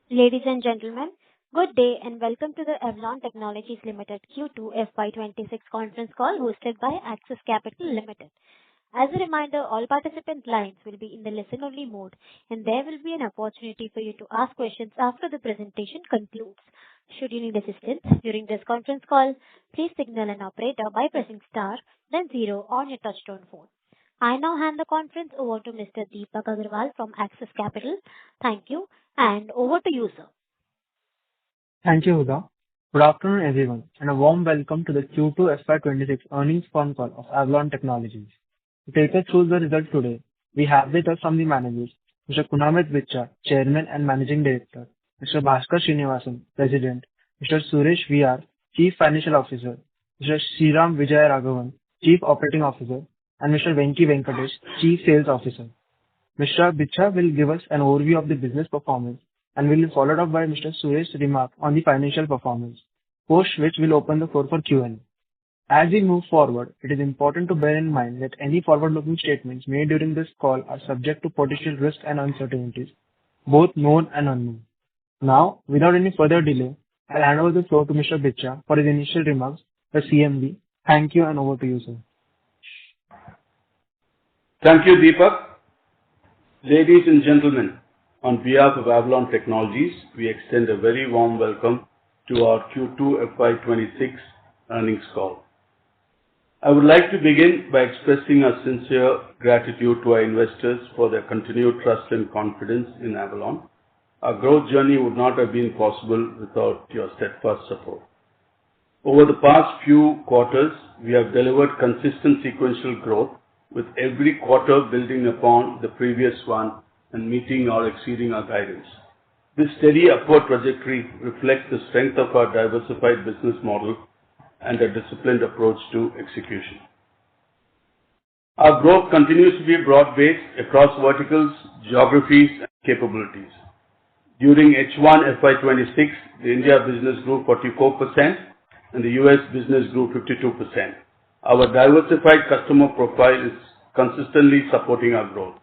Ladies and gentlemen, good day and welcome to the Avalon Technologies Limited Q2 FY26 conference call hosted by Axis Capital Limited. As a reminder, all participant lines will be in the listen-only mode, and there will be an opportunity for you to ask questions after the presentation concludes. Should you need assistance during this conference call, please signal an operator by pressing star, then zero on your touchtone phone. I now hand the conference over to Mr. Deepak Agarwal from Axis Capital. Thank you, and over to you, sir. Thank you, Huda. Good afternoon, everyone, and a warm welcome to the Q2 FY26 earnings phone call of Avalon Technologies. To take us through the results today, we have with us from the managers, Mr. Kunamit Vichcha, Chairman and Managing Director, Mr. Bhaskar Srinivasan, President, Mr. Suresh VR, Chief Financial Officer, Mr. Sriram Vijay Raghavan, Chief Operating Officer, and Mr. Venki Venkatesh, Chief Sales Officer. Mr. Vichcha will give us an overview of the business performance and will be followed up by Mr. Suresh's remark on the financial performance, post which will open the floor for Q&A. As we move forward, it is important to bear in mind that any forward-looking statements made during this call are subject to potential risks and uncertainties, both known and unknown. Now, without any further delay, I'll hand over the floor to Mr. Vichcha for his initial remarks, the CMD. Thank you, and over to you, sir. Thank you, Deepak. Ladies and gentlemen, on behalf of Avalon Technologies, we extend a very warm welcome to our Q2 FY26 earnings call. I would like to begin by expressing our sincere gratitude to our investors for their continued trust and confidence in Avalon. Our growth journey would not have been possible without your steadfast support. Over the past few quarters, we have delivered consistent sequential growth, with every quarter building upon the previous one and meeting or exceeding our guidance. This steady upward trajectory reflects the strength of our diversified business model and a disciplined approach to execution. Our growth continues to be broad-based across verticals, geographies, and capabilities. During H1 FY26, the India business grew 44% and the US business grew 52%. Our diversified customer profile is consistently supporting our growth.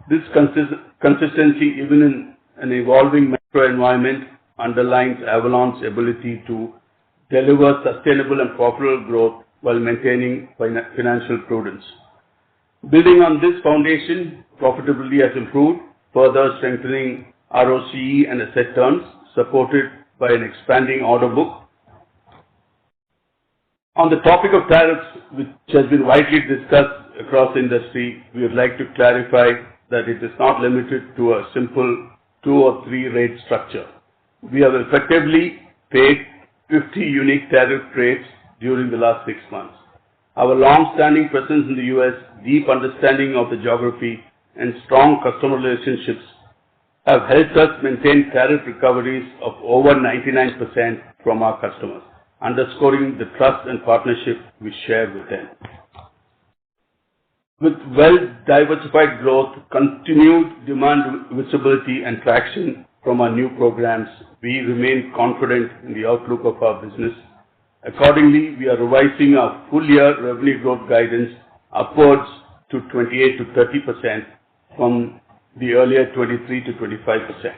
This consistency, even in an evolving macro environment, underlines Avalon's ability to deliver sustainable and profitable growth while maintaining financial prudence. Building on this foundation, profitability has improved, further strengthening ROCE and asset turns, supported by an expanding order book. On the topic of tariffs, which has been widely discussed across the industry, we would like to clarify that it is not limited to a simple 2 or 3 rate structure. We have effectively paid 50 unique tariff rates during the last 6 months. Our long-standing presence in the US, deep understanding of the geography, and strong customer relationships have helped us maintain tariff recoveries of over 99% from our customers, underscoring the trust and partnership we share with them. With well-diversified growth, continued demand visibility, and traction from our new programs, we remain confident in the outlook of our business. Accordingly, we are revising our full-year revenue growth guidance upwards to 28 to 30% from the earlier 23 to 25%.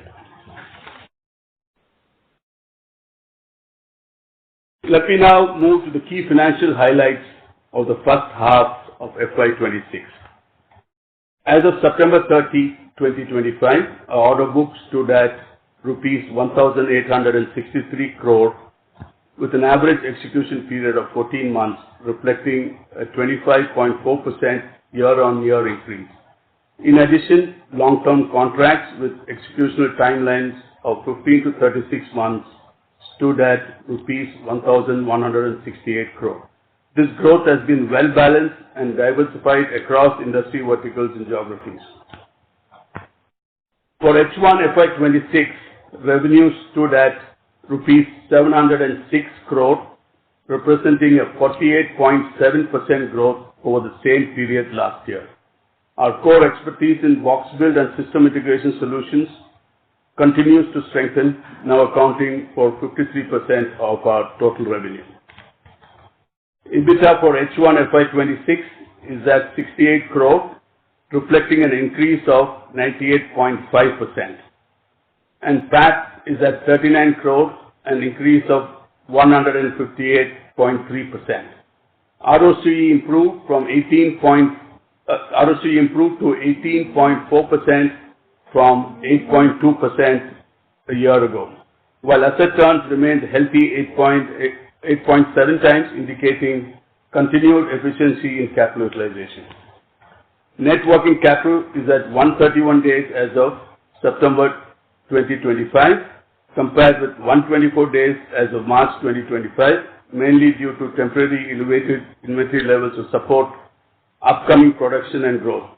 Let me now move to the key financial highlights of the first half of FY26. As of September 30, 2025, our order book stood at rupees 1,863 crore with an average execution period of 14 months, reflecting a 25.4% year-on-year increase. In addition, long-term contracts with executional timelines of 15 to 36 months stood at rupees 1,168 crore. This growth has been well-balanced and diversified across industry verticals and geographies. For H1 FY26, revenue stood at rupees 706 crore, representing a 48.7% growth over the same period last year. Our core expertise in box build and system integration solutions continues to strengthen, now accounting for 53% of our total revenue. EBITDA for H1 FY26 is at 68 crore, reflecting an increase of 98.5%. and PAT is at 39 crore, an increase of 158.3%. ROCE improved to 18.4% from 8.2% a year ago, while asset turns remained healthy 8.7 times, indicating continued efficiency in capital utilization. Net working capital is at 131 days as of September 2025, compared with 124 days as of March 2025, mainly due to temporary elevated inventory levels to support upcoming production and growth.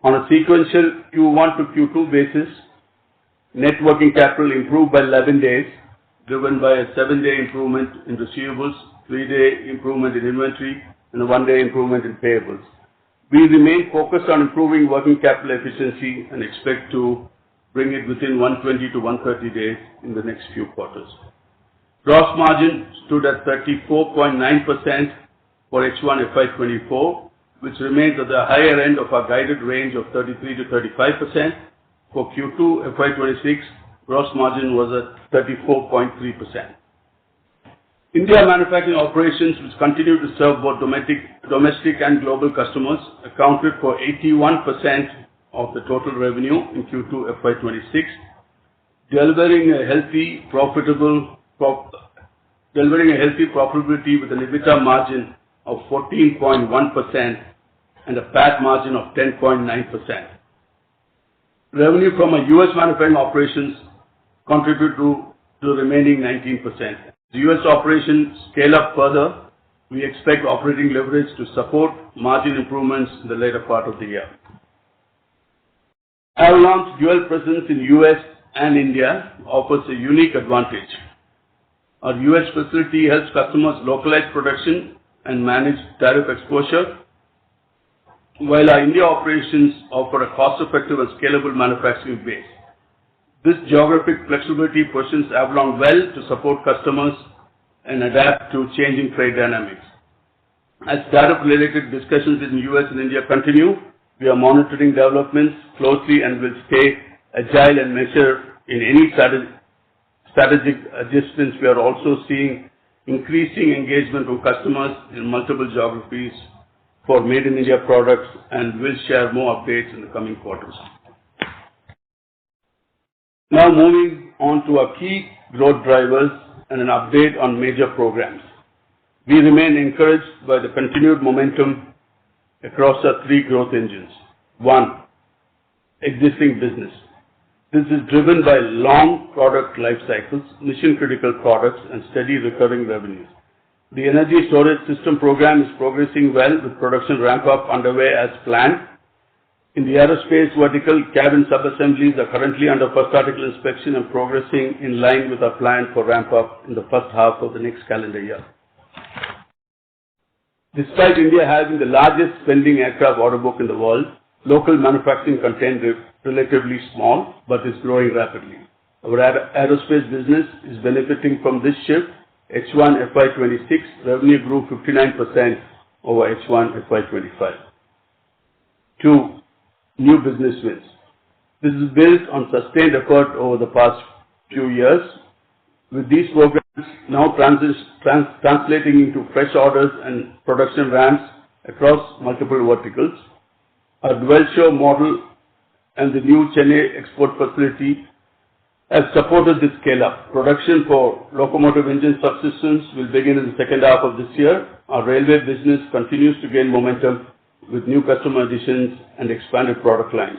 On a sequential Q1 to Q2 basis, net working capital improved by 11 days, driven by a 7-day improvement in receivables, 3-day improvement in inventory, and a 1-day improvement in payables. We remain focused on improving working capital efficiency and expect to bring it within 120 to 130 days in the next few quarters. Gross margin stood at 34.9% for H1 FY24, which remains at the higher end of our guided range of 33 to 35%. For Q2 FY26, gross margin was at 34.3%. India manufacturing operations, which continue to serve both domestic and global customers, accounted for 81% of the total revenue in Q2 FY26, delivering a healthy profitability with an EBITDA margin of 14.1% and a PAT margin of 10.9%. Revenue from our U.S. manufacturing operations contributed to the remaining 19%. The U.S. operations scale up further. We expect operating leverage to support margin improvements in the later part of the year. Avalon's dual presence in U.S. and India offers a unique advantage. Our U.S. facility helps customers localize production and manage tariff exposure, while our India operations offer a cost-effective and scalable manufacturing base. This geographic flexibility positions Avalon well to support customers and adapt to changing trade dynamics. As tariff-related discussions in the U.S. and India continue, we are monitoring developments closely and will stay agile and measured in any strategic adjustments. We are also seeing increasing engagement from customers in multiple geographies for Made in India products, and will share more updates in the coming quarters. Now moving on to our key growth drivers and an update on major programs. We remain encouraged by the continued momentum across our three growth engines. 1. Existing business. This is driven by long product life cycles, mission-critical products, and steady recurring revenues. The energy storage system program is progressing well with production ramp-up underway as planned. In the aerospace vertical, cabin sub-assemblies are currently under first article inspection and progressing in line with our plan for ramp-up in the first half of the next calendar year. Despite India having the largest spending aircraft order book in the world, local manufacturing content is relatively small but is growing rapidly. Our aerospace business is benefiting from this shift. H1 FY26 revenue grew 59% over H1 FY25. 2. New business wins. This is built on sustained effort over the past few years, with these programs now translating into fresh orders and production ramps across multiple verticals. Our dual show model and the new Chennai export facility have supported this scale-up. Production for locomotive engine subsystems will begin in the second half of this year. Our railway business continues to gain momentum with new customer additions and expanded product lines.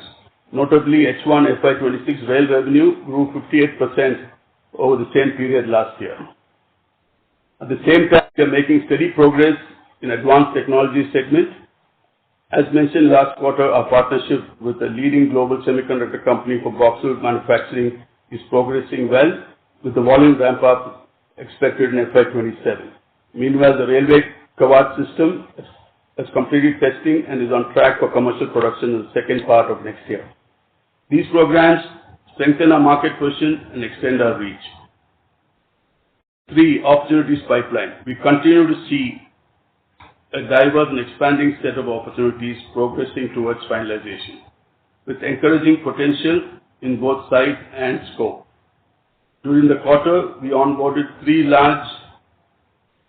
Notably, H1 FY26 rail revenue grew 58% over the same period last year. At the same time, we are making steady progress in advanced technology segment. As mentioned last quarter, our partnership with a leading global semiconductor company for box build manufacturing is progressing well, with the volume ramp-up expected in FY27. Meanwhile, the railway Kavach system has completed testing and is on track for commercial production in the second part of next year. These programs strengthen our market position and extend our reach. 3. Opportunities pipeline. We continue to see a diverse and expanding set of opportunities progressing towards finalization. With encouraging potential in both size and scope. During the quarter, we onboarded 3 large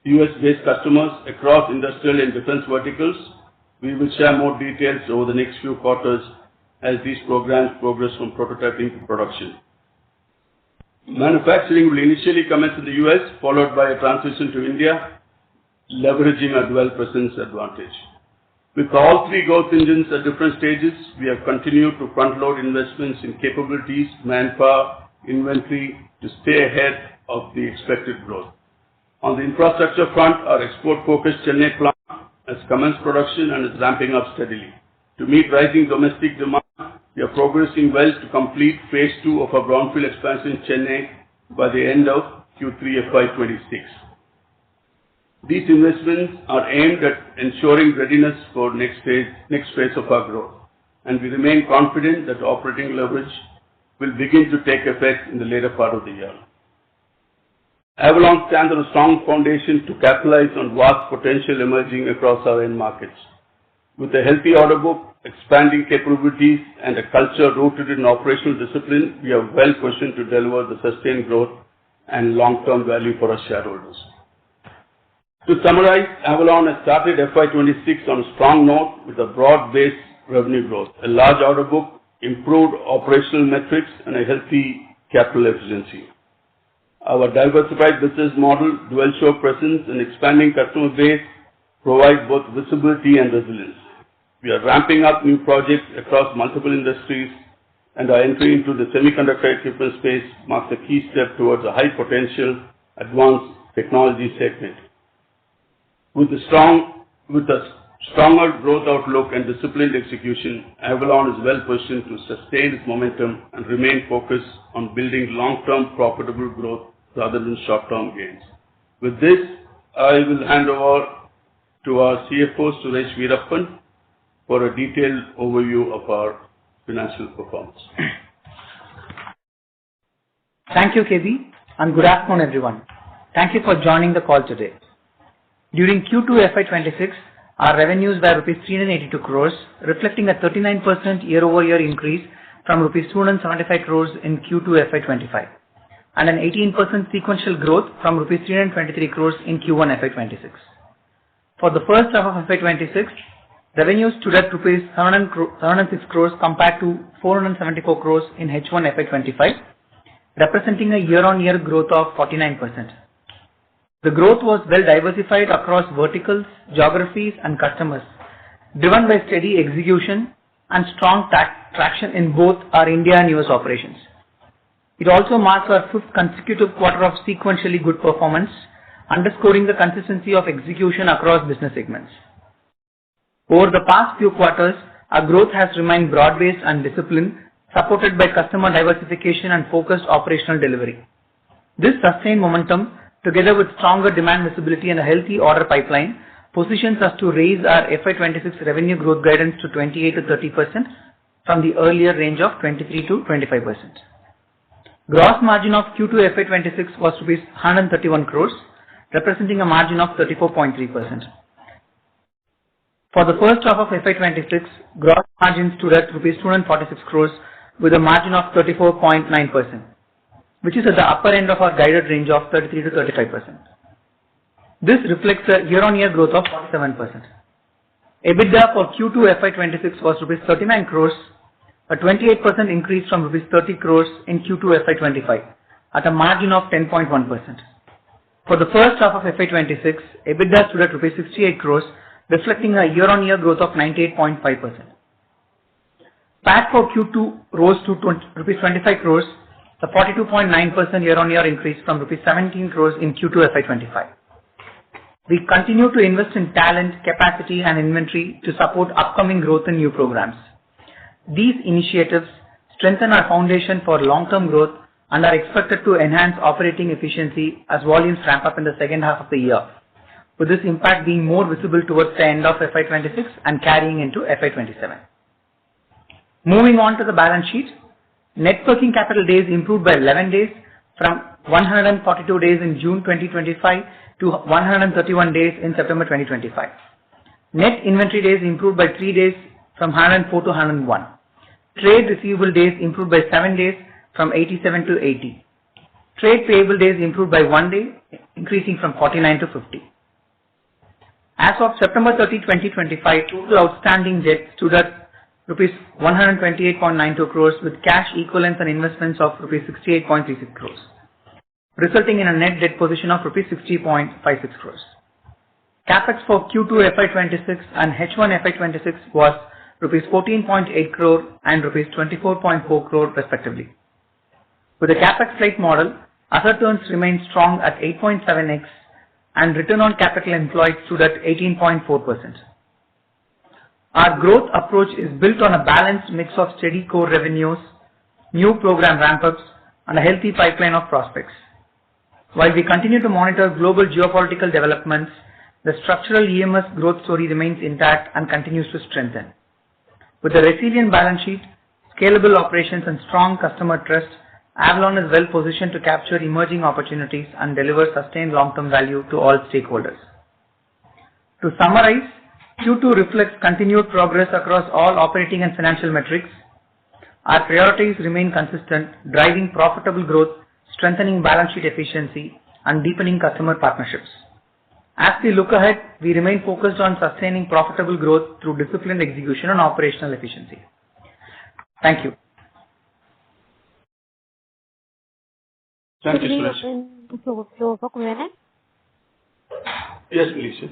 US-based customers across industrial and defense verticals. We will share more details over the next few quarters as these programs progress from prototyping to production. Manufacturing will initially commence in the US, followed by a transition to India, leveraging our dual presence advantage. With all 3 growth engines at different stages, we have continued to front-load investments in capabilities, manpower, inventory to stay ahead of the expected growth. On the infrastructure front, our export-focused Chennai plant has commenced production and is ramping up steadily. To meet rising domestic demand, we are progressing well to complete phase 2 of our brownfield expansion in Chennai by the end of Q3 FY26. These investments are aimed at ensuring readiness for next phase of our growth, and we remain confident that operating leverage will begin to take effect in the later part of the year. Avalon stands on a strong foundation to capitalize on vast potential emerging across our end markets. With a healthy order book, expanding capabilities, and a culture rooted in operational discipline, we are well positioned to deliver the sustained growth and long-term value for our shareholders. To summarize, Avalon has started FY26 on a strong note with a broad-based revenue growth, a large order book, improved operational metrics, and a healthy capital efficiency. Our diversified business model, dual show presence, and expanding customer base provide both visibility and resilience. We are ramping up new projects across multiple industries, and our entry into the semiconductor equipment space marks a key step towards a high-potential, advanced technology segment. With a stronger growth outlook and disciplined execution, Avalon is well positioned to sustain its momentum and remain focused on building long-term profitable growth rather than short-term gains. With this, I will hand over to our CFO, Suresh Veerappan, for a detailed overview of our financial performance. Thank you, KB, and good afternoon, everyone. Thank you for joining the call today. During Q2 FY26, our revenues were rupees 382 crores, reflecting a 39% year-over-year increase from rupees 275 crores in Q2 FY25, and an 18% sequential growth from rupees 323 crores in Q1 FY26. For the first half of FY26, revenues stood at rupees 706 crores compared to 474 crores in H1 FY25, representing a year-on-year growth of 49%. The growth was well diversified across verticals, geographies, and customers, driven by steady execution and strong traction in both our India and US operations. It also marks our 5th consecutive quarter of sequentially good performance, underscoring the consistency of execution across business segments. Over the past few quarters, our growth has remained broad-based and disciplined, supported by customer diversification and focused operational delivery. This sustained momentum, together with stronger demand visibility and a healthy order pipeline, positions us to raise our FY26 revenue growth guidance to 28 to 30% from the earlier range of 23 to 25%. Gross margin of Q2 FY26 was rupees 131 crores, representing a margin of 34.3%. For the first half of FY26, gross margin stood at rupees 246 crores with a margin of 34.9%, which is at the upper end of our guided range of 33 to 35%. This reflects a year-on-year growth of 47%. EBITDA for Q2 FY26 was rupees 39 crores, a 28% increase from rupees 30 crores in Q2 FY25, at a margin of 10.1%. For the first half of FY26, EBITDA stood at rupees 68 crores, reflecting a year-on-year growth of 98.5%. PAT for Q2 rose to rupees 25 crores, a 42.9% year-on-year increase from rupees 17 crores in Q2 FY25. We continue to invest in talent, capacity, and inventory to support upcoming growth in new programs. These initiatives strengthen our foundation for long-term growth and are expected to enhance operating efficiency as volumes ramp up in the second half of the year, with this impact being more visible towards the end of FY26 and carrying into FY27. Moving on to the balance sheet, net working capital days improved by 11 days from 142 days in June 2025 to 131 days in September 2025. Net inventory days improved by 3 days from 104 to 101. Trade receivable days improved by 7 days from 87 to 80. Trade payable days improved by 1 day, increasing from 49 to 50. As of September 30, 2025, total outstanding debt stood at rupees 128.92 crores with cash equivalents and investments of rupees 68.36 crores, resulting in a net debt position of rupees 60.56 crores. Capex for Q2 FY26 and H1 FY26 was rupees 14.8 crore and rupees 24.4 crore respectively. With the Capex light model, asset turns remained strong at 8.7x and return on capital employed stood at 18.4%. Our growth approach is built on a balanced mix of steady core revenues, new program ramp-ups, and a healthy pipeline of prospects. While we continue to monitor global geopolitical developments, the structural EMS growth story remains intact and continues to strengthen. With a resilient balance sheet, scalable operations, and strong customer trust, Avalon is well positioned to capture emerging opportunities and deliver sustained long-term value to all stakeholders. To summarize, Q2 reflects continued progress across all operating and financial metrics. Our priorities remain consistent, driving profitable growth, strengthening balance sheet efficiency, and deepening customer partnerships. As we look ahead, we remain focused on sustaining profitable growth through disciplined execution and operational efficiency. Thank you. Thank you, Should we Suresh. open the floor for Q&A? Yes, please.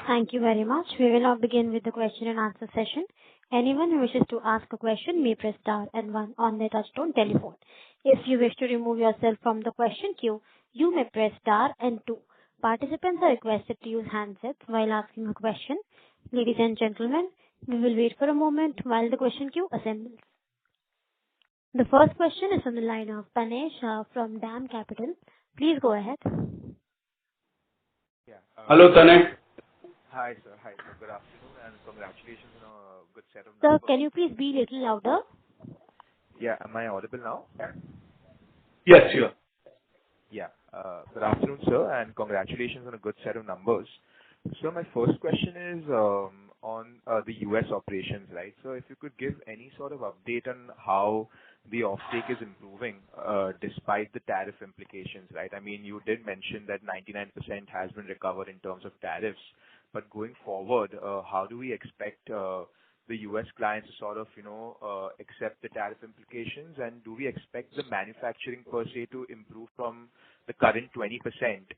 Thank you very much. We will now begin with the question and answer session. Anyone who wishes to ask a question may press star and one on their touchtone telephone. If you wish to remove yourself from the question queue, you may press star and two. Participants are requested to use handsets while asking a question. Ladies and gentlemen, we will wait for a moment while the question queue assembles. The first question is on the line of Tanesh from DAM Capital. Please go ahead. Yeah. Hello, Tanesh. Hi, sir. Hi, sir. Good afternoon, and congratulations on a good set of Sir, numbers. can you please be a little louder? Yeah. Am I audible now? Yes, you are. Yeah. Good afternoon, sir, and congratulations on a good set of numbers. So my first question is on the U.S. operations, right? So if you could give any sort of update on how the offtake is improving despite the tariff implications, right? I mean, you did mention that 99% has been recovered in terms of tariffs, but going forward, how do we expect the U.S. clients to sort of, accept the tariff implications, and do we expect the manufacturing per se to improve from the current 20%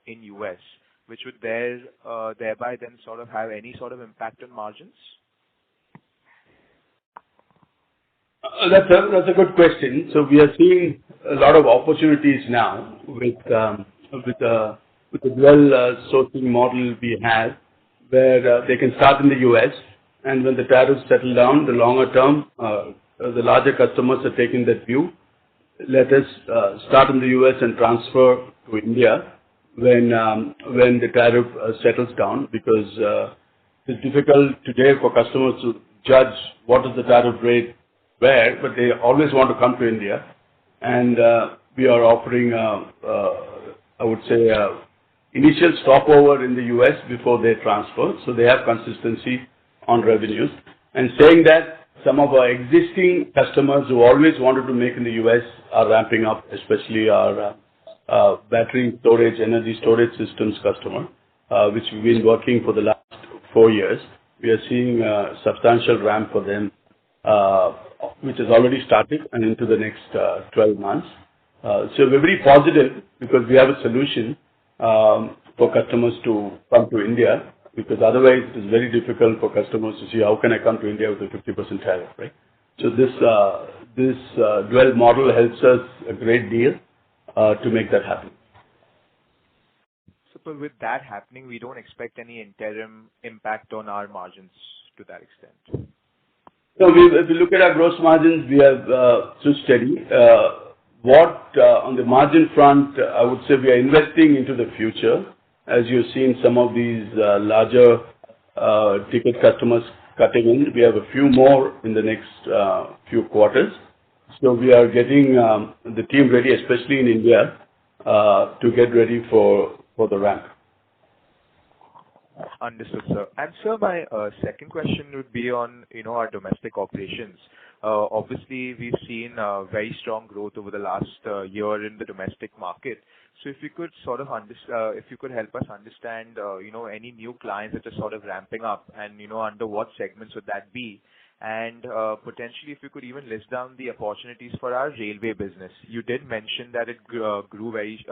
in U.S., which would thereby then sort of have any sort of impact on margins? That's a good question. So we are seeing a lot of opportunities now with the dual sourcing model we have, where they can start in the U.S. and when the tariffs settle down, the longer term, the larger customers are taking that view. Let us start in the U.S. and transfer to India when the tariff settles down, because it's difficult today for customers to judge what is the tariff rate where, but they always want to come to India, and we are offering, I would say, initial stopover in the US before they transfer, so they have consistency on revenues. And saying that, some of our existing customers who always wanted to make in the US are ramping up, especially our battery storage, energy storage systems customer, which we've been working for the last 4 years. We are seeing a substantial ramp for them, which has already started and into the next 12 months. So we're very positive because we have a solution for customers to come to India, because otherwise it is very difficult for customers to see how can I come to India with a 50% tariff, right? So this dual model helps us a great deal to make that happen. So but with that happening, we don't expect any interim impact on our margins to that extent. So if you look at our gross margins, we have so steady. On the margin front, I would say we are investing into the future. As you've seen some of these larger ticket customers cutting in, we have a few more in the next few quarters. So we are getting the team ready, especially in India, to get ready for the ramp. Understood, sir. And sir, my second question would be on our domestic operations. Obviously, we've seen very strong growth over the last year in the domestic market. So if you could sort of if you could help us understand, any new clients that are sort of ramping up and, under what segments would that be? And potentially, if you could even list down the opportunities for our railway business. You did mention that it grew very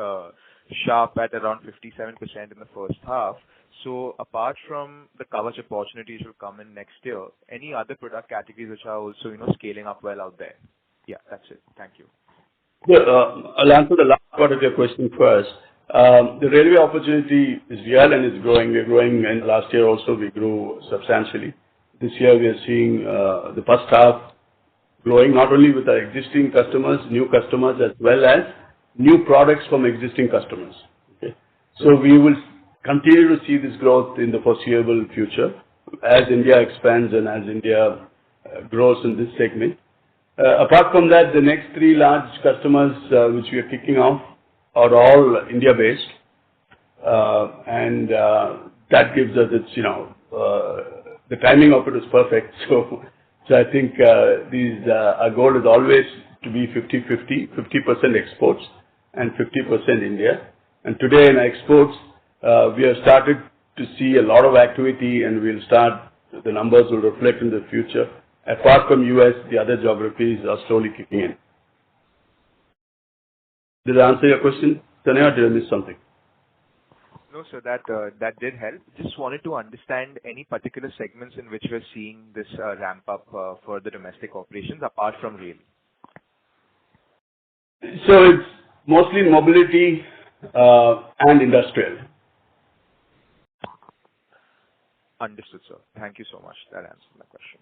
sharp at around 57% in the first half. So apart from the coverage opportunities will come in next year, any other product categories which are also, scaling up well out there? Yeah, that's it. Thank you. I'll answer the last part of your question first. The railway opportunity is real and is growing. We're growing, and last year also we grew substantially. This year we are seeing the first half growing not only with our existing customers, new customers, as well as new products from existing customers. Okay? So we will continue to see this growth in the foreseeable future as India expands and as India grows in this segment. Apart from that, the next three large customers which we are kicking off are all India-based, and that gives us the timing of it is perfect. So I think our goal is always to be 50-50, 50% exports and 50% India. And today in exports, we have started to see a lot of activity, and the numbers will reflect in the future. Apart from US, the other geographies are slowly kicking in. Did I answer your question, Tanay, or did I miss something? No, sir, that did help. Just wanted to understand any particular segments in which we're seeing this ramp up for the domestic operations apart from rail. So it's mostly mobility and industrial. Understood, sir. Thank you so much. That answers my question.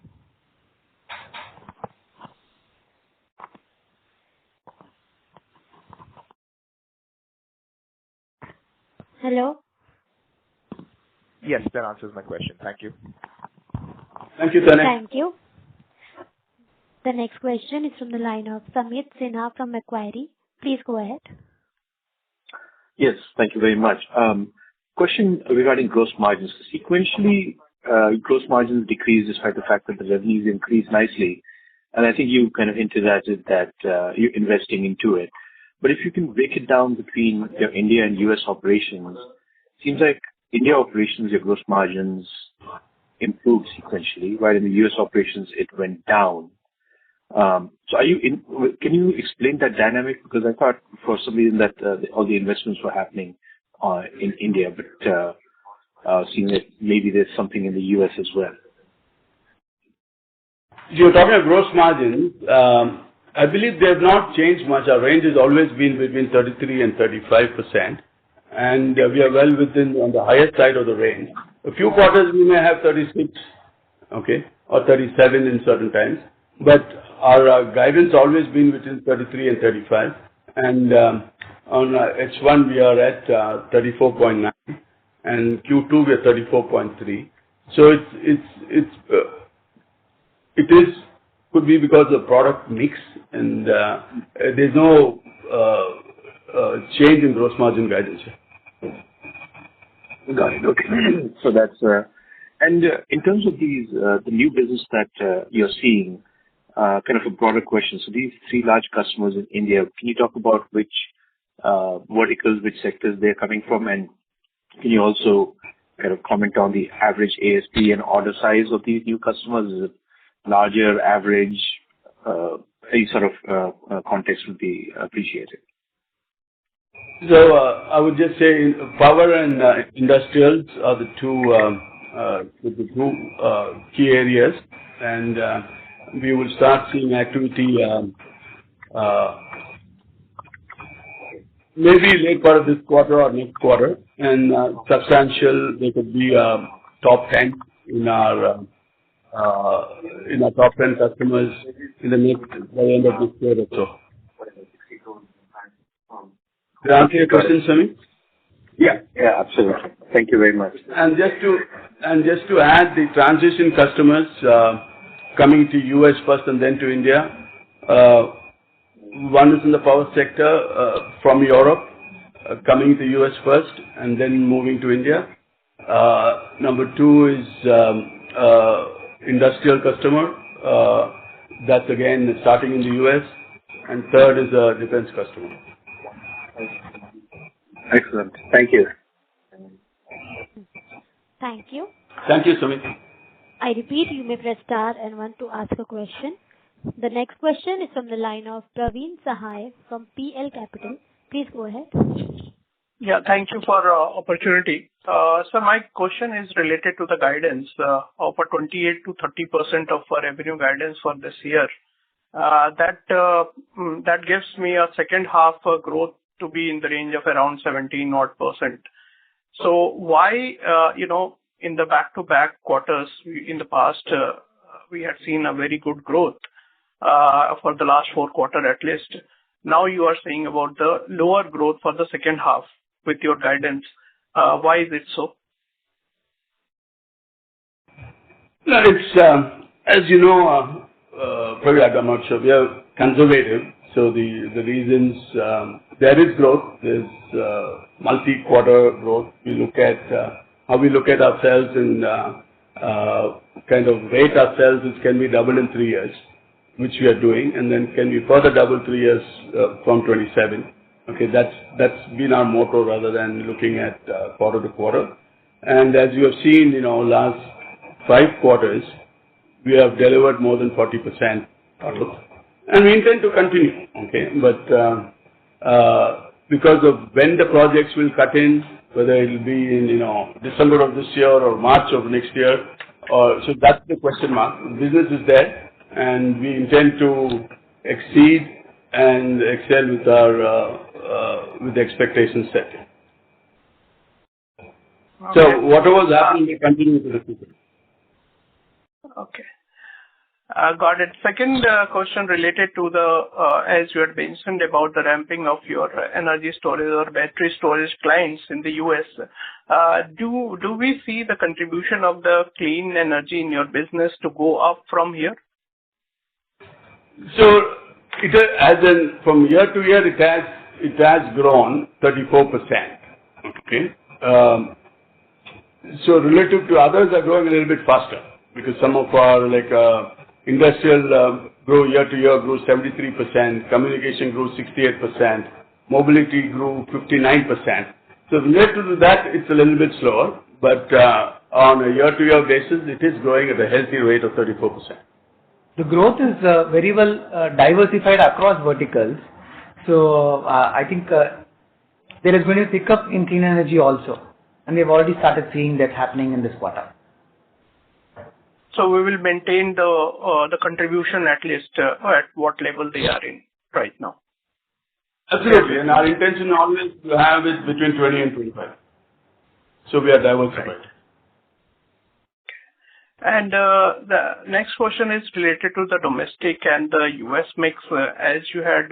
Hello? Yes, that answers my question. Thank you. Thank you, Tanay. Thank you. The next question is from the line of Samit Sinha from Macquarie. Please go ahead. Yes, thank you very much. Question regarding gross margins. Sequentially, gross margins decreased despite the fact that the revenues increased nicely. And I think you kind of hinted at it that you're investing into it. But if you can break it down between your India and US operations, it seems like India operations, your gross margins improved sequentially, while in the US operations it went down. So can you explain that dynamic? Because I thought for some reason that all the investments were happening in India, but seeing that maybe there's something in the US as well. You're talking about gross margins. I believe they have not changed much. Our range has always been between 33 and 35%, and we are well within on the higher side of the range. A few quarters we may have 36, okay, or 37 in certain times, but our guidance always been between 33 and 35, and on H1 we are at 34.9, and Q2 we are 34.3. So it could be because of product mix, and there's no change in gross margin guidance. Got it. Okay. So that's and in terms of these the new business that you're seeing, kind of a broader question. So these three large customers in India, can you talk about which verticals, which sectors they're coming from, and can you also kind of comment on the average ASP and order size of these new customers? Is it larger, average? Any sort of context would be appreciated. So I would just say power and industrials are the two key areas, and we will start seeing activity maybe late part of this quarter or next quarter, and substantial. They could be top 10 in our top 10 customers by the end of this year or so. Did I answer your question, Samit? Yeah, absolutely. Thank you very much. And just to add, the transition customers coming to US first and then to India. One is in the power sector from Europe, coming to US first and then moving to India. Number two is industrial customer That's again starting in the US. And third is a defense customer. Excellent. Thank you. Thank you. Thank you, Sumit. I repeat, you may press star and one to ask a question. The next question is from the line of Praveen Sahai from PL Capital. Please go ahead. Yeah, thank you for opportunity. So my question is related to the guidance of a 28 to 30% of revenue guidance for this year. That gives me a second half growth to be in the range of around 17 odd percent. So why, in the back-to-back quarters in the past, we had seen a very good growth for the last 4 quarters at least. Now you are saying about the lower growth for the second half with your guidance. Why is it so? No, it's, as you know, probably I'm not sure, we are conservative. So the reasons, there is growth, there's multi-quarter growth. We look at how we look at ourselves and kind of rate ourselves as can we double in 3 years, which we are doing, and then can we further double 3 years from 27. Okay, that's been our motto rather than looking at quarter to quarter. And as you have seen, last 5 quarters, we have delivered more than 40% growth. And we intend to continue, okay? But because of when the projects will cut in, whether it will be in, December of this year or March of next year, so that's the question mark. The business is there, and we intend to exceed and excel with our with the expectations set. Okay. So whatever is happening, we continue to repeat it. Okay. Got it. Second question related to the, as you had mentioned about the ramping of your energy storage or battery storage clients in the US. Do we see the contribution of the clean energy in your business to go up from here? So, from year to year, it has grown 34%. Okay. So relative to others are growing a little bit faster because some of our industrial grew year to year grew 73%, communication grew 68%, mobility grew 59%. So related to that, it's a little bit slower, but on a year to year basis, it is growing at a healthy rate of 34%. The growth is very well diversified across verticals. So I think there is going to pick up in clean energy also. And we've already started seeing that happening in this quarter. So we will maintain the contribution at least at what level they are in right now. Absolutely. And our intention always to have it between 20 and 25. So we are diversified. Right. And the next question is related to the domestic and the US mix. As you had,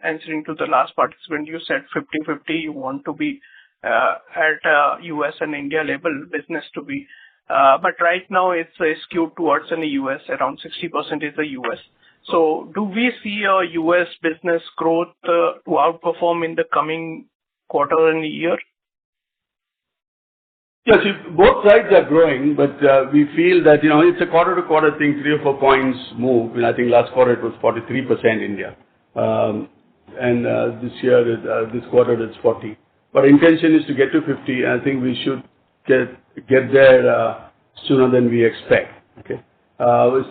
answering to the last participant, you said 50-50, you want to be at US and India level business to be. But right now it's skewed towards in the US, around 60% is the US. So do we see a US business growth to outperform in the coming quarter and year? Yes, both sides are growing, but we feel that, it's a quarter-to-quarter thing, 3 or 4 points move. I think last quarter it was 43% India. And this quarter it's 40. But intention is to get to 50, and I think we should get there sooner than we expect. Okay.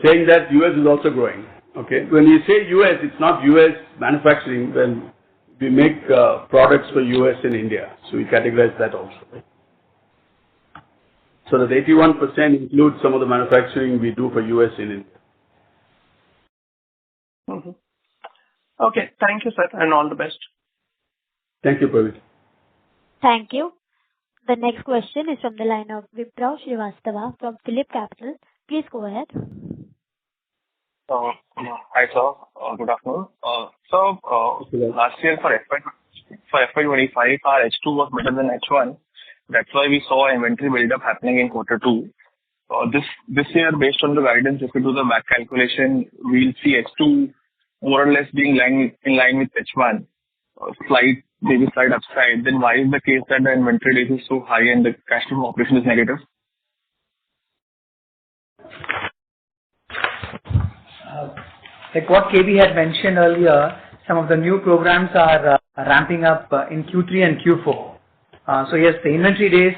Saying that US is also growing. Okay. When we say US, it's not US manufacturing, then we make products for US and India. So we categorize that also. Right? So that 81% includes some of the manufacturing we do for US and India. Mm-hmm. Okay. Thank you, sir, and all the best. Thank you, Praveen. Thank you. The next question is from the line of Vipraw Srivastava from Phillip Capital. Please go ahead. Hi, sir. Good afternoon. Last year for FY25, our H2 was better than H1. That's why we saw inventory build-up happening in quarter 2. This year, based on the guidance, if we do the back calculation, we'll see H2 more or less being in line with H1. Maybe slight upside. Then why is the case that the inventory days is so high and the cash flow operation is negative? Like what KB had mentioned earlier, some of the new programs are ramping up in Q3 and Q4. So yes, the inventory days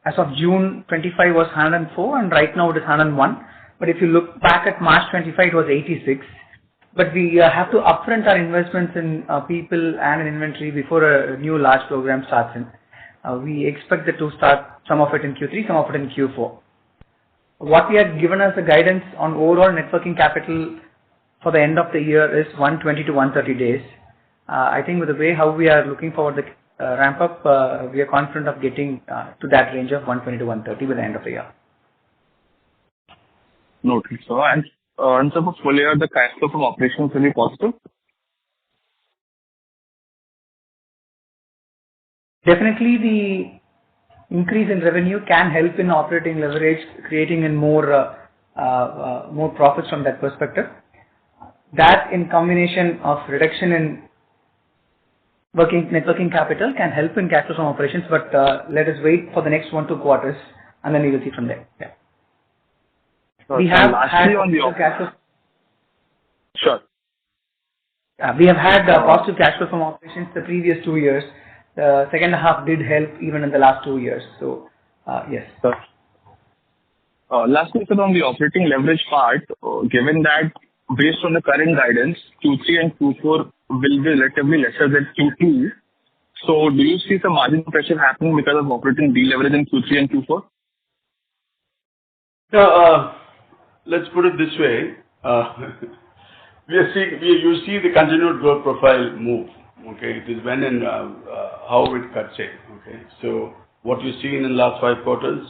as of June 25 was 104 and right now it is 101. But if you look back at March 25, it was 86. But we have to upfront our investments in people and in inventory before a new large program starts in. We expect it to start some of it in Q3, some of it in Q4. What we had given as a guidance on overall net working capital for the end of the year is 120 to 130 days. I think with the way how we are looking forward the ramp up, we are confident of getting to that range of 120 to 130 by the end of the year. Noted. So, and in terms of full year, the cash flow from operations will be positive? Definitely the increase in revenue can help in operating leverage, creating in more profits from that perspective. That in combination of reduction in net working capital can help in cash flow from operations, but let us wait for the next 1-2 quarters and then we will see from there. Yeah. We have had positive cash flow. Sure. We have had positive cash flow from operations the previous 2 years. The second half did help even in the last 2 years. So, yes. Lastly, sir, on the operating leverage part, given that based on the current guidance, Q3 and Q4 will be relatively lesser than Q2. So, do you see some margin pressure happening because of operating deleverage in Q3 and Q4? So, let's put it this way. You see the continued growth profile move. Okay, it is when and how it cuts in. Okay, so what you've seen in the last 5 quarters,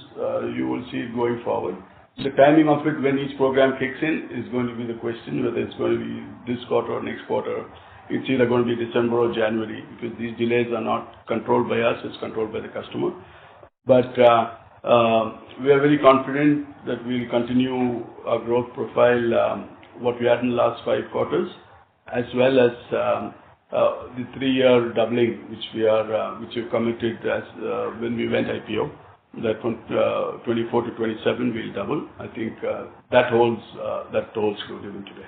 you will see it going forward. The timing of it, when each program kicks in, is going to be the question, whether it's going to be this quarter or next quarter. It's either going to be December or January, because these delays are not controlled by us, it's controlled by the customer. But we are very confident that we'll continue our growth profile, what we had in the last 5 quarters, as well as the 3-year doubling, which we committed as when we went IPO, that from 24 to 27 we'll double. I think that holds good even today.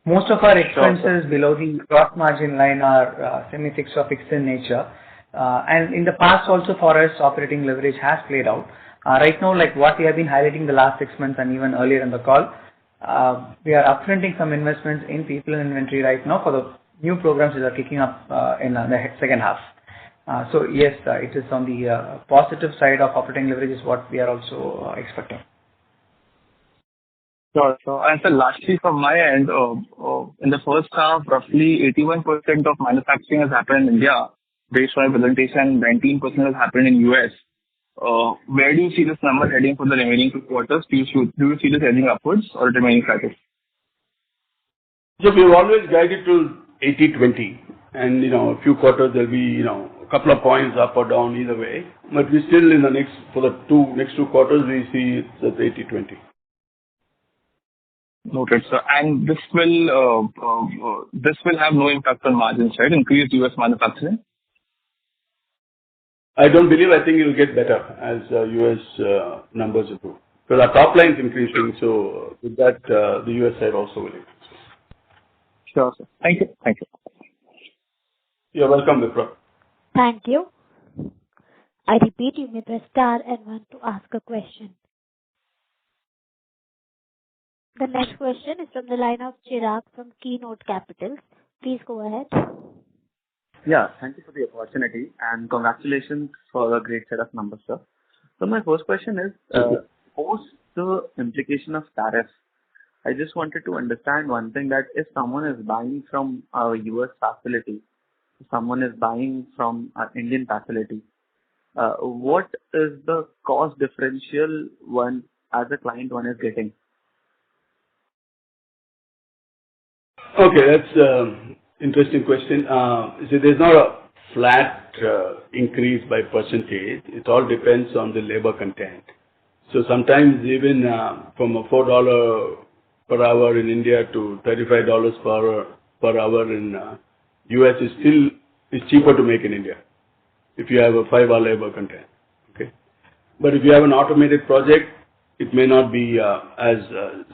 Most of our expenses below the gross margin line are semi-fixed or fixed in nature. And in the past also for us, operating leverage has played out. Right now, like what we have been highlighting the last 6 months and even earlier in the call, we are upfronting some investments in people and inventory right now for the new programs that are kicking up in the second half. So yes, it is on the positive side of operating leverage is what we are also expecting. Sure. So, and so lastly from my end, in the first half, roughly 81% of manufacturing has happened in India. Based on my presentation, 19% has happened in US. Where do you see this number heading for the remaining 2 quarters? Do you see this heading upwards or remaining static? So we've always guided to 80-20, and a few quarters there'll be a couple of points up or down either way. But we still for the next 2 quarters we see it's at 80-20. Noted, sir. And this will have no impact on margins, right? Increased US manufacturing. I don't believe. I think it will get better as US numbers improve. Because our top line is increasing, so with that, the US side also will increase. Sure, sir. Thank you. Thank you. You're welcome, Vipra. Thank you. I repeat, you may press star and 1 to ask a question. The next question is from the line of Chirag from Keynote Capital. Please go ahead. Yeah, thank you for the opportunity and congratulations for a great set of numbers, sir. So my first question is, post the implication of tariffs, I just wanted to understand one thing, that if someone is buying from our US facility, someone is buying from our Indian facility, what is the cost differential one as a client one is getting? Okay, that's an interesting question. See, there's not a flat increase by percentage. It all depends on the labor content. So sometimes even from a $4 per hour in India to $35 per hour in US is cheaper to make in India if you have a 5-hour labor content. Okay, but if you have an automated project, it may not be as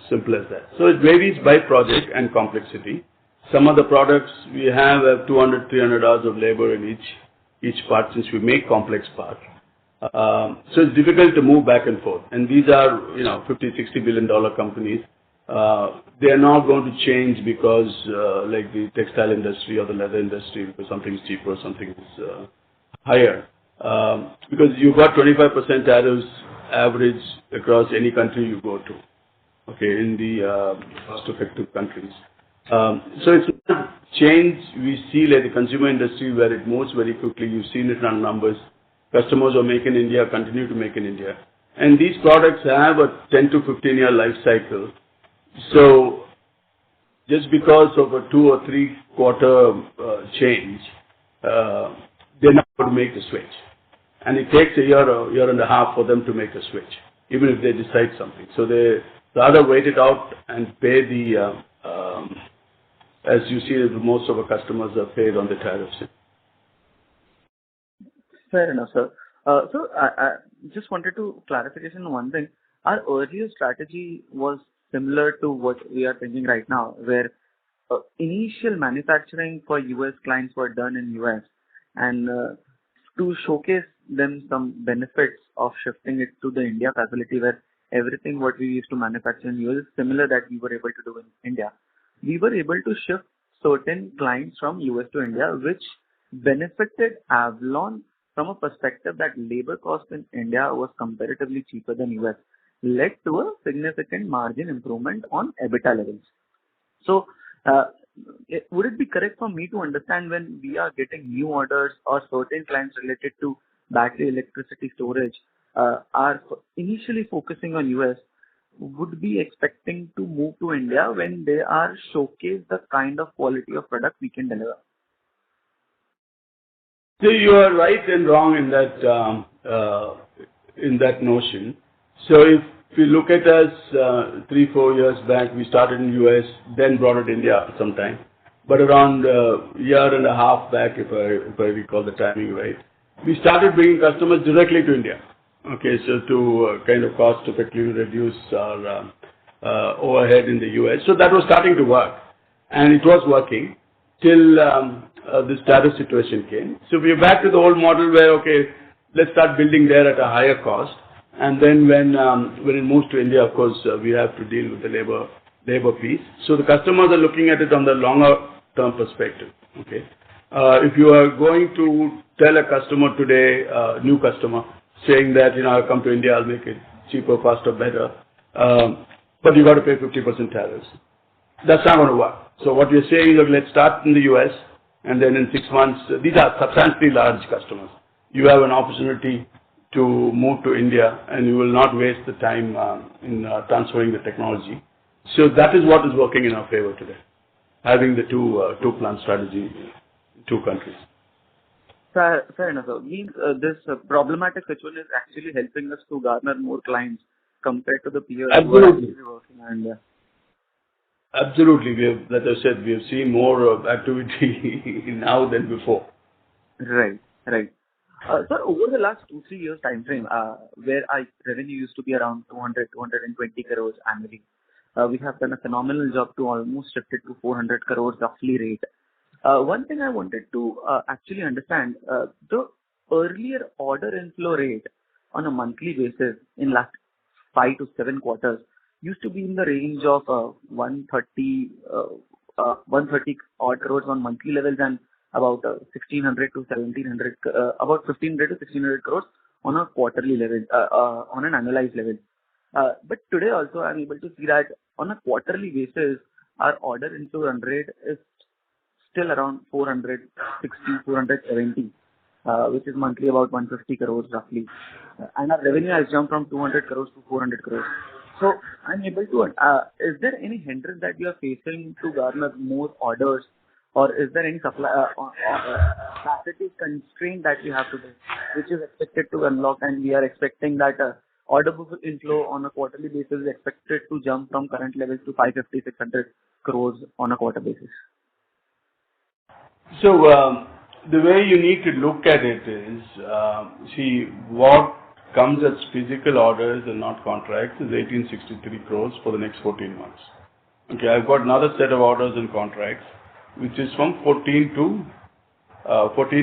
simple as that. So it varies by project and complexity. Some of the products we have 200, 300 hours of labor in each part since we make complex parts. So it's difficult to move back and forth. And these are, $50, $60 billion companies. They are not going to change because like the textile industry or the leather industry, because something is cheaper, something is higher. Because you've got 25% tariffs average across any country you go to, okay, in the cost-effective countries. So it's not change we see like the consumer industry where it moves very quickly. You've seen it on numbers. Customers who make in India continue to make in India. And these products have a 10 to 15 year life cycle. So just because of a 2 or 3 quarter change, they're not going to make the switch. And it takes a year and a half for them to make a switch, even if they decide something. So they rather wait it out and pay the, as you see, most of our customers are paid on the tariffs. Fair enough, sir. So I just wanted to clarification on one thing. Our earlier strategy was similar to what we are thinking right now, where initial manufacturing for US clients were done in US, and to showcase them some benefits of shifting it to the India facility where everything what we used to manufacture in US is similar that we were able to do in India. We were able to shift certain clients from US to India, which benefited Avalon from a perspective that labor cost in India was comparatively cheaper than US, led to a significant margin improvement on EBITDA levels. So, would it be correct for me to understand when we are getting new orders or certain clients related to battery electricity storage are initially focusing on US, would be expecting to move to India when they are showcase the kind of quality of product we can deliver? So you are right and wrong in that notion. So if you look at us 3-4 years back, we started in US, then brought it India sometime. But around a year and a half back, if I recall the timing right, we started bringing customers directly to India. Okay, so to kind of cost effectively reduce our overhead in the US. So that was starting to work, and it was working till this tariff situation came. So we are back to the old model where, okay, let's start building there at a higher cost. And then when it moves to India, of course, we have to deal with the labor piece. So the customers are looking at it on the longer term perspective. Okay, if you are going to tell a customer today, new customer, saying that I'll come to India, I'll make it cheaper, faster, better, but you got to pay 50% tariffs. That's not going to work. So what we're saying is, let's start in the US, and then in 6 months, these are substantially large customers. You have an opportunity to move to India, and you will not waste the time in transferring the technology. So that is what is working in our favor today, having the two-plant strategy in 2 countries. Fair enough. So means this problematic situation is actually helping us to garner more clients compared to the peers who are actually working in India. Absolutely. As I said, we have seen more activity now than before. Right. Sir, over the last 2-3 years time frame, where our revenue used to be around 220 crores annually, we have done a phenomenal job to almost shift it to 400 crores roughly rate. One thing I wanted to actually understand, the earlier order inflow rate on a monthly basis in last 5 to 7 quarters used to be in the range of 130 odd crores on monthly levels and about 1600 to 1700, about 1500 to 1600 crores on a quarterly level, on an annualized level. But today also I'm able to see that on a quarterly basis, our order inflow run rate is still around 460, 470, which is monthly about 150 crores roughly. And our revenue has jumped from 200 crores to 400 crores. So I'm able to, is there any hindrance that you are facing to garner more orders, or is there any supply capacity constraint that you have today, which is expected to unlock, and we are expecting that order book inflow on a quarterly basis is expected to jump from current levels to 550, 600 crores on a quarter basis? So the way you need to look at it is, see what comes as physical orders and not contracts is 1863 crores for the next 14 months. Okay, I've got another set of orders and contracts, which is from 14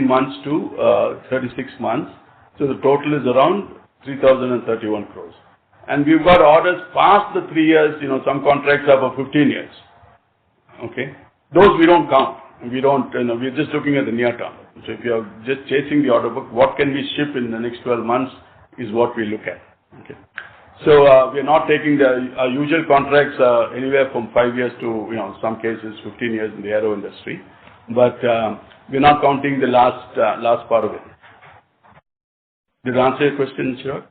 months to 36 months. So the total is around 3,031 crores. And we've got orders past the 3 years, some contracts are for 15 years. Okay, those we don't count. We don't, we're just looking at the near term. So if you're just chasing the order book, what can we ship in the next 12 months is what we look at. Okay. So we're not taking our usual contracts anywhere from 5 years to, some cases 15 years in the aero industry. But we're not counting the last part of it. Did I answer your question, Chirag?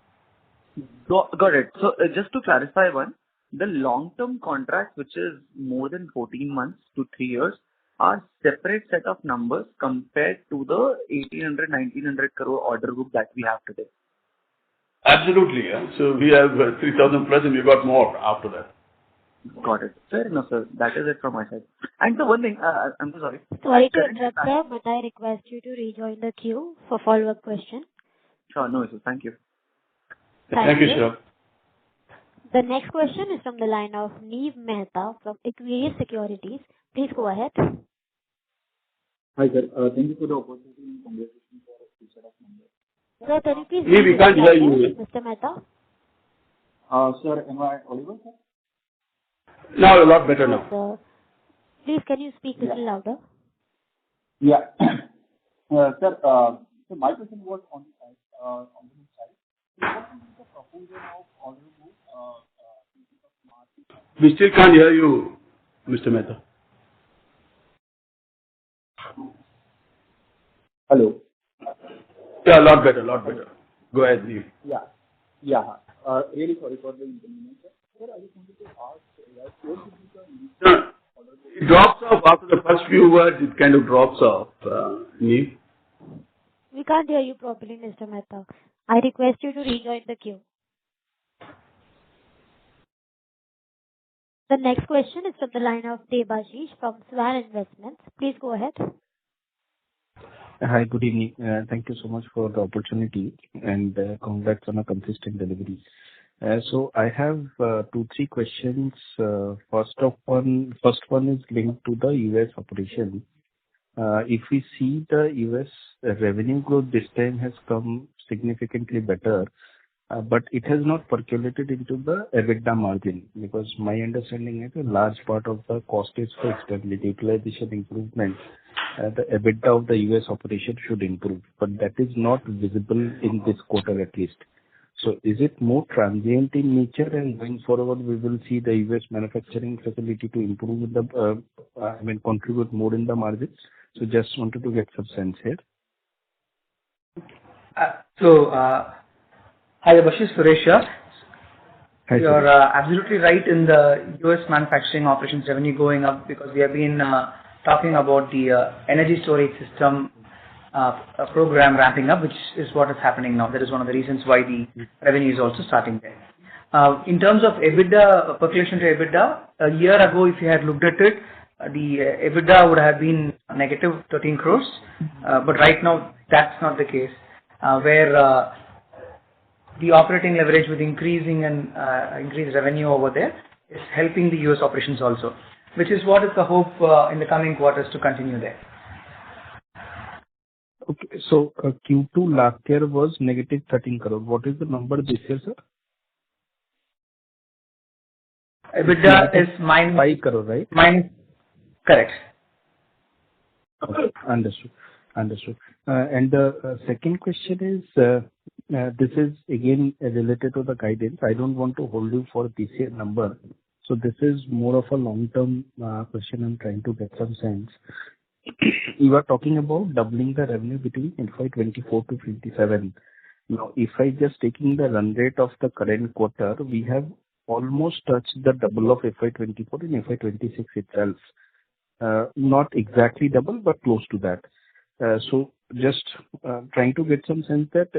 Got it. So just to clarify one, the long-term contract, which is more than 14 months to 3 years, are separate set of numbers compared to the 1,800-1,900 crore order book that we have today. Absolutely. Yeah. So we have 3,000 plus and we've got more after that. Got it. Fair enough, sir. That is it from my side. And so one thing, I'm so sorry. Sorry to interrupt, sir, but I request you to rejoin the queue for follow-up question. Sure, no issue. Thank you. Thank you, sir. The next question is from the line of Neev Mehta from Equirus Securities. Please go ahead. Hi, sir. Thank you for the opportunity and congratulations for a full set of numbers. Sir, can you please Neev, we can't hear you. Mr. Mehta? Sir, am I audible, sir? Now a lot better now. Sir, please, can you speak a little louder? Yeah. Sir, so my question was on the side. What is the proposal of order book? We still can't hear you, Mr. Mehta. Hello. Yeah, a lot better, Go ahead, Neev. Yeah. Really sorry for the inconvenience, sir. Sir, I just wanted to ask, what would be the No, it drops off after the first few words. It kind of drops off, Neev. We can't hear you properly, Mr. Mehta. I request you to rejoin the queue. The next question is from the line of Debashish from Swan Investments. Please go ahead. Hi, good evening. Thank you so much for the opportunity and congrats on a consistent delivery. So I have 2-3 questions. First one is linked to the US operation. If we see the US revenue growth this time has come significantly better, but it has not percolated into the EBITDA margin, because my understanding is a large part of the cost is fixed and with utilization improvement, the EBITDA of the US operation should improve, but that is not visible in this quarter at least. So is it more transient in nature, and going forward we will see the US manufacturing facility to improve contribute more in the margins? So just wanted to get some sense here. Hi, Debashish, Suresh here. Hi, You're absolutely right in the US manufacturing operations revenue going up, because we have been talking about the energy storage system program ramping up, which is what is happening now. That is one of the reasons why the revenue is also starting there. In terms of EBITDA, percolation to EBITDA, a year ago, if you had looked at it, the EBITDA would have been negative 13 crores. But right now, that's not the case, where the operating leverage with increasing and increased revenue over there is helping the US operations also, which is what is the hope in the coming quarters to continue there. Okay, so Q2 last year was negative 13 crore. What is the number this year, sir? EBITDA is minus 5 crore, right? Correct. Okay, understood. And the second question is, this is again related to the guidance. I don't want to hold you for this year number. So this is more of a long-term question. I'm trying to get some sense. You are talking about doubling the revenue between FY24 to 27. Now, if I just taking the run rate of the current quarter, we have almost touched the double of FY24 in FY26 itself. Not exactly double, but close to that. So just trying to get some sense that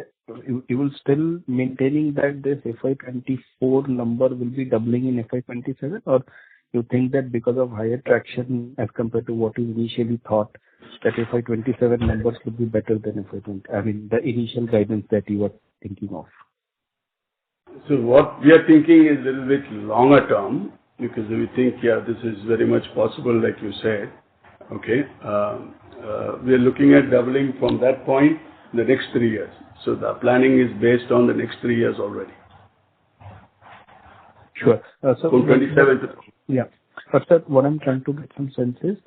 you will still maintaining that this FY24 number will be doubling in FY27, or you think that because of higher traction as compared to what you initially thought, that FY27 numbers would be better than FY20? I mean, the initial guidance that you were thinking of. So what we are thinking is a little bit longer term, because we think, yeah, this is very much possible, like you said. Okay. We are looking at doubling from that point in the next 3 years. So the planning is based on the next 3 years already. Sure. So from 27 to... Yeah. But sir, what I'm trying to get some sense is,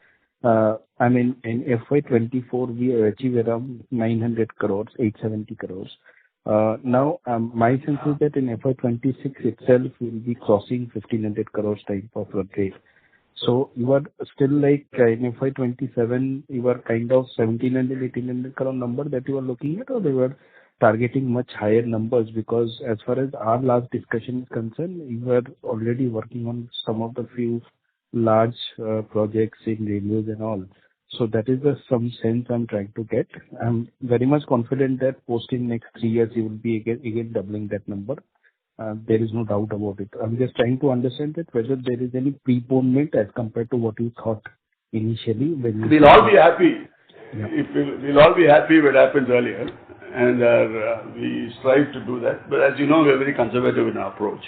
I mean, in FY24, we achieved around 900 crores, 870 crores. Now, my sense is that in FY26 itself, we'll be crossing 1500 crores type of run rate. So you are still like in FY27, you are kind of 1700, 1800 crore number that you are looking at, or they were targeting much higher numbers? Because as far as our last discussion is concerned, you were already working on some of the few large projects in railways and all. So that is the some sense I'm trying to get. I'm very much confident that posting next 3 years, you will be again doubling that number. There is no doubt about it. I'm just trying to understand that whether there is any preponement as compared to what you thought initially when you... We'll all be happy. Yeah. We'll all be happy if it happens earlier, and we strive to do that. But as you know, we're very conservative in our approach.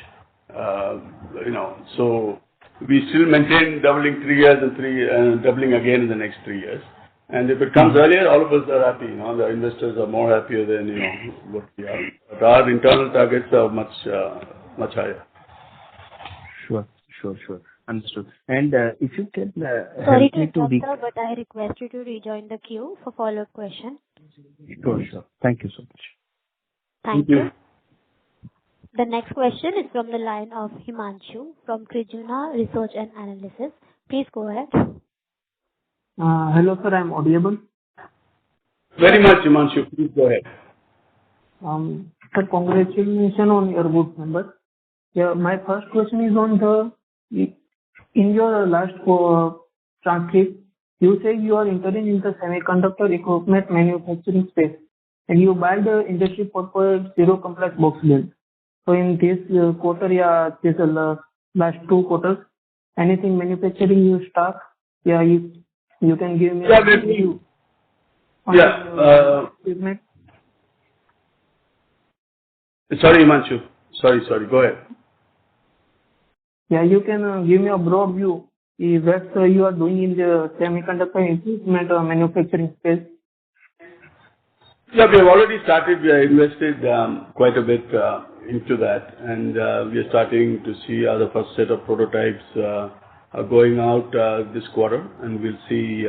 So we still maintain doubling 3 years and doubling again in the next 3 years. And if it comes earlier, all of us are happy. The investors are more happier than what we are. But our internal targets are much higher. Sure. Understood. And if you can Sorry help to me to... interrupt, sir, but I request you to rejoin the queue for follow-up question. Sure. Thank you so much. Thank you. The next question is from the line of Himanshu from Krijuna Research and Analysis. Please go ahead. Hello, sir. I'm audible. Very much, Himanshu. Please go ahead. Sir, congratulations on your good numbers. Yeah, my first question is on in your last transcript, you say you are entering in the semiconductor equipment manufacturing space, and you buy the industry 4.0 complex box build. So in this quarter, this last 2 quarters, anything manufacturing you start, you can give me a review on equipment. Sorry, Himanshu. Sorry. Go ahead. Yeah, you can give me a broad view what you are doing in the semiconductor equipment manufacturing space. Yeah, we have already started. We have invested quite a bit into that, and we are starting to see the first set of prototypes are going out this quarter, and we'll see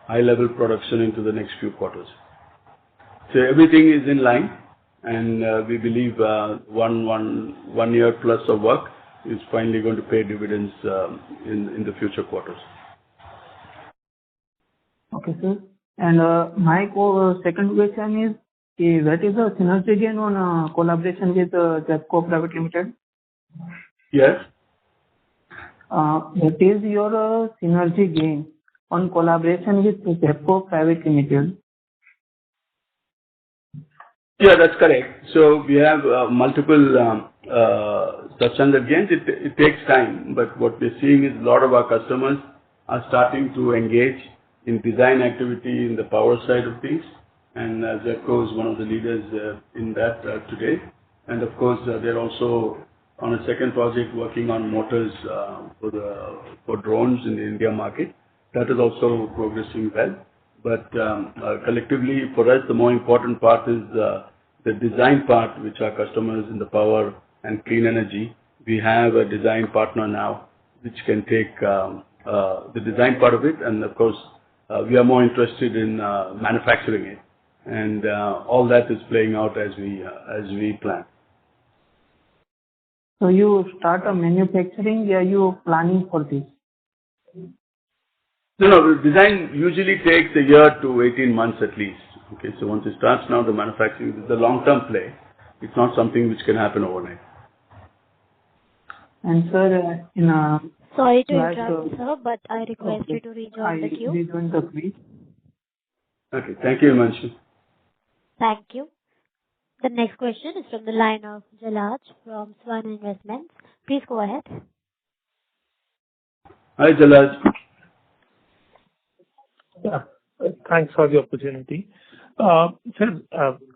high-level production into the next few quarters. So everything is in line, and we believe 1 year plus of work is finally going to pay dividends in the future quarters. Okay, sir. And my second question is, what is the synergy gain on collaboration with JEPCO Private Limited? Yes. What is your synergy gain on collaboration with JEPCO Private Limited? Yeah, that's correct. So we have multiple substandard gains. It takes time, but what we're seeing is a lot of our customers are starting to engage in design activity in the power side of things, and JEPCO is one of the leaders in that today. And of course, they're also on a second project working on motors for drones in the India market. That is also progressing well. But collectively, for us, the more important part is the design part, which are customers in the power and clean energy. We have a design partner now, which can take the design part of it, and of course, we are more interested in manufacturing it, and all that is playing out as we plan. So you start a manufacturing, you planning for this? No, design usually takes a year to 18 months at least. Okay, so once it starts now, the manufacturing is a long-term play. It's not something which can happen overnight. And sir, sorry to interrupt, sir, but I request you to rejoin the queue. Rejoin the queue. Okay, thank you, Himanshu. Thank you. The next question is from the line of Jalaj from Swan Investments. Please go ahead. Hi, Jalaj. Yeah, thanks for the opportunity. Sir,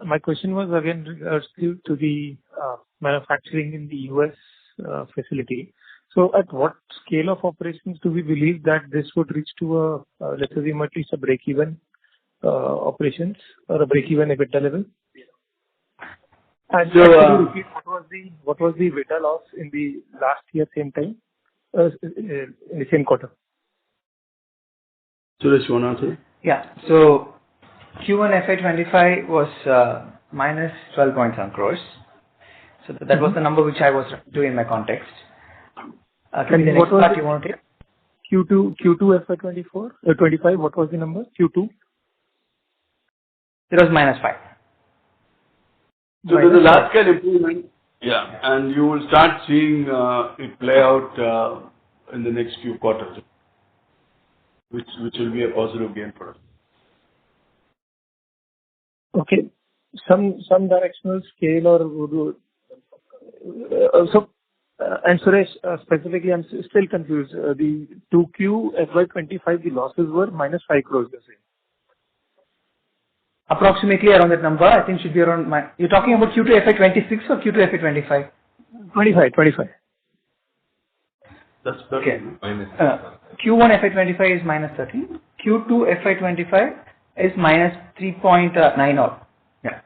my question was again regards to the manufacturing in the US facility. So at what scale of operations do we believe that this would reach to let's assume at least a break-even operations or a break-even EBITDA level? And So, could you repeat what was the EBITDA loss in the last year same time, in the same quarter? Suresh, you want to answer? Yeah. So Q1 FY25 was minus 12.7 crores. So that was the number which I was doing in my context. Can the next part you want to take? Q2 FY24, 25, what was the number? Q2? It was minus 5. So there's a large scale improvement. Yeah. And you will start seeing it play out in the next few quarters, which will be a positive gain for us. Okay. Some directional scale or and Suresh, specifically, I'm still confused. The 2Q FY25, the losses were minus 5 crores, you're saying? Approximately around that number, I think should be around you're talking about Q2 FY26 or Q2 FY25? 25. That's okay. Q1 FY25 is minus 13. Q2 FY25 is minus 3.9 odd. Yeah.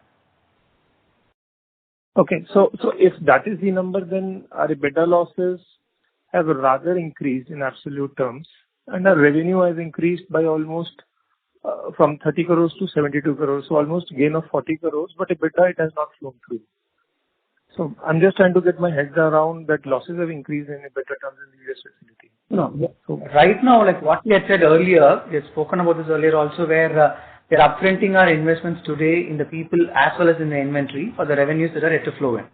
Okay. So if that is the number, then our EBITDA losses have rather increased in absolute terms, and our revenue has increased by almost from 30 crores to 72 crores, so almost gain of 40 crores, but EBITDA it has not flown through. So I'm just trying to get my head around that losses have increased in EBITDA terms in the US facility. No. So right now, like what we had said earlier, we had spoken about this earlier also, where we're upfronting our investments today in the people as well as in the inventory for the revenues that are yet to flow in.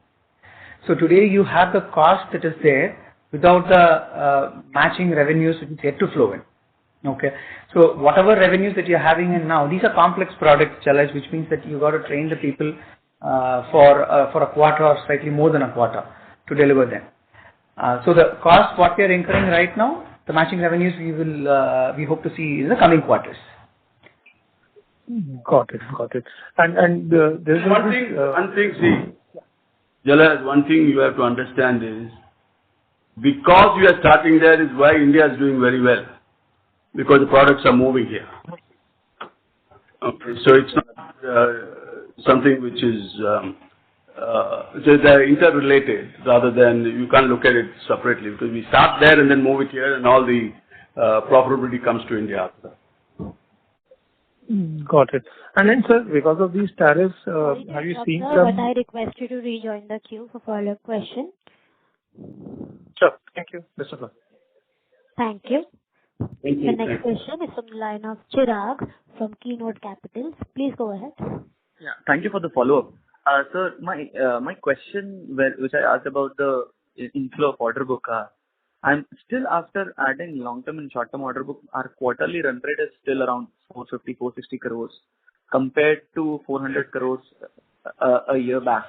So today you have the cost that is there without the matching revenues which is yet to flow in. Okay. So whatever revenues that you're having in now, these are complex products, Jalaj, which means that you got to train the people for a quarter or slightly more than a quarter to deliver them. So the cost what we are incurring right now, the matching revenues we hope to see in the coming quarters. Got it. And there's one thing, see, Jalaj, one thing you have to understand is, because we are starting there is why India is doing very well, because the products are moving here. Okay, so it's not something which is they're interrelated rather than you can't look at it separately, because we start there and then move it here and all the profitability comes to India after. Got it. And then, sir, because of these tariffs, have you seen some... But I request you to rejoin the queue for follow-up question. Sure. Thank you. Best of luck. Thank you. Thank you. The next question is from the line of Chirag from Keynote Capitals. Please go ahead. Yeah. Thank you for the follow-up. Sir, my question, which I asked about the inflow of order book, I'm still after adding long-term and short-term order book, our quarterly run rate is still around 450, 460 crores compared to 400 crores a year back.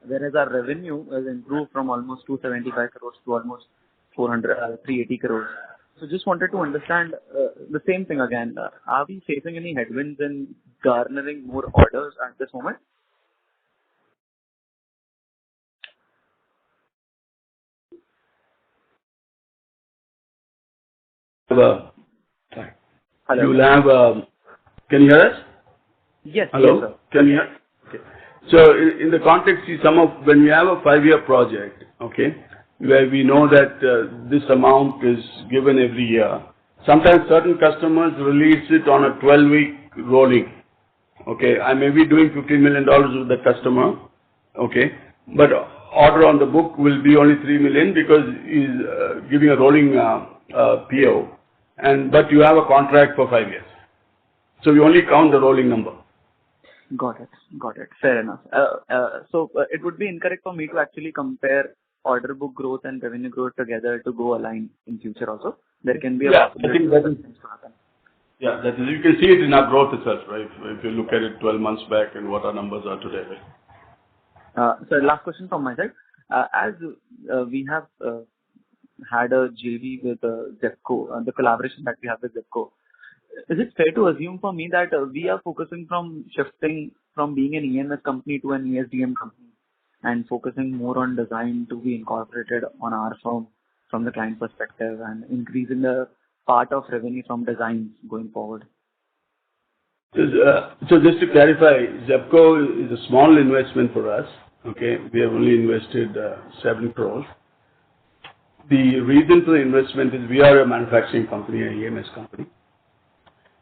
Whereas our revenue has improved from almost 275 crores to almost 380 crores. So just wanted to understand the same thing again. Are we facing any headwinds in garnering more orders at this moment? Hello. Hello. Can you hear us? Yes. Hello. Yes, sir. Can you hear? Okay. So in the context, see, when we have a 5-year project, okay, where we know that this amount is given every year, sometimes certain customers release it on a 12-week rolling. Okay, I may be doing $15 million with the customer, okay, but order on the book will be only $3 million because he's giving a rolling PO, but you have a contract for 5 years. So we only count the rolling number. Got it. Fair enough. So it would be incorrect for me to actually compare order book growth and revenue growth together to go align in future also. There can be a possibility for things to happen. Yeah, that is, you can see it in our growth itself, right? If you look at it 12 months back and what our numbers are today, right? So last question from my side. As we have had a JV with Zepco, the collaboration that we have with Zepco, is it fair to assume for me that we are shifting from being an EMS company to an ESDM company? and focusing more on design to be incorporated on our firm from the client perspective and increasing the part of revenue from designs going forward? So just to clarify, Zepco is a small investment for us. Okay, we have only invested 7 crores. The reason for the investment is we are a manufacturing company, an EMS company.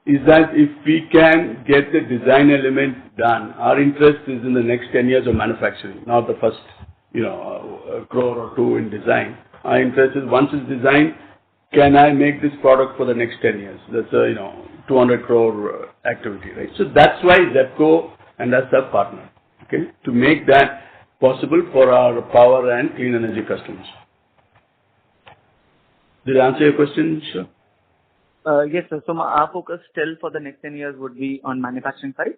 Is that if we can get the design element done, our interest is in the next 10 years of manufacturing, not the first, a crore or two in design. Our interest is once it's designed, can I make this product for the next 10 years? That's a, 200 crore activity, right? So that's why Zepco and that's our partner, okay, to make that possible for our power and clean energy customers. Did I answer your question, sir? Yes, sir. So our focus still for the next 10 years would be on manufacturing side.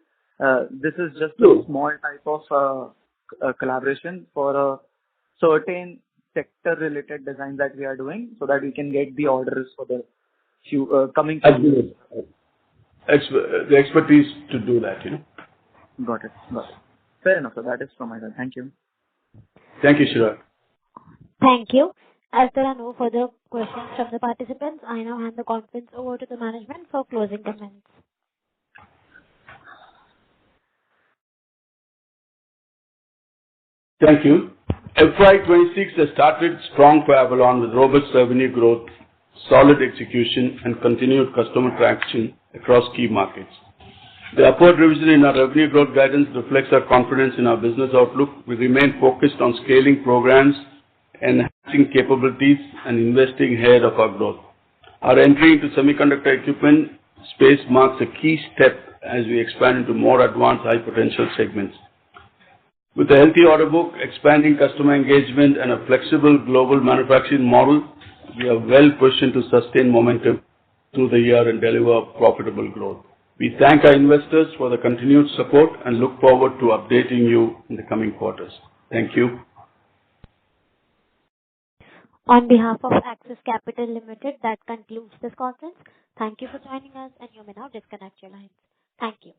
This is just a small type of collaboration for a certain sector-related design that we are doing so that we can get the orders for the coming years. The expertise to do that, Got it. Fair enough, sir. That is from my side. Thank you. Thank you, Shirag. Thank you. As there are no further questions from the participants, I now hand the conference over to the management for closing comments. Thank you. FY26 has started strong for Avalon with robust revenue growth, solid execution, and continued customer traction across key markets. The upward revision in our revenue growth guidance reflects our confidence in our business outlook. We remain focused on scaling programs, enhancing capabilities, and investing ahead of our growth. Our entry into semiconductor equipment space marks a key step as we expand into more advanced high-potential segments. With a healthy order book, expanding customer engagement, and a flexible global manufacturing model, we are well positioned to sustain momentum through the year and deliver profitable growth. We thank our investors for the continued support and look forward to updating you in the coming quarters. Thank you. On behalf of Axis Capital Limited, that concludes this conference. Thank you for joining us, and you may now disconnect your lines. Thank you.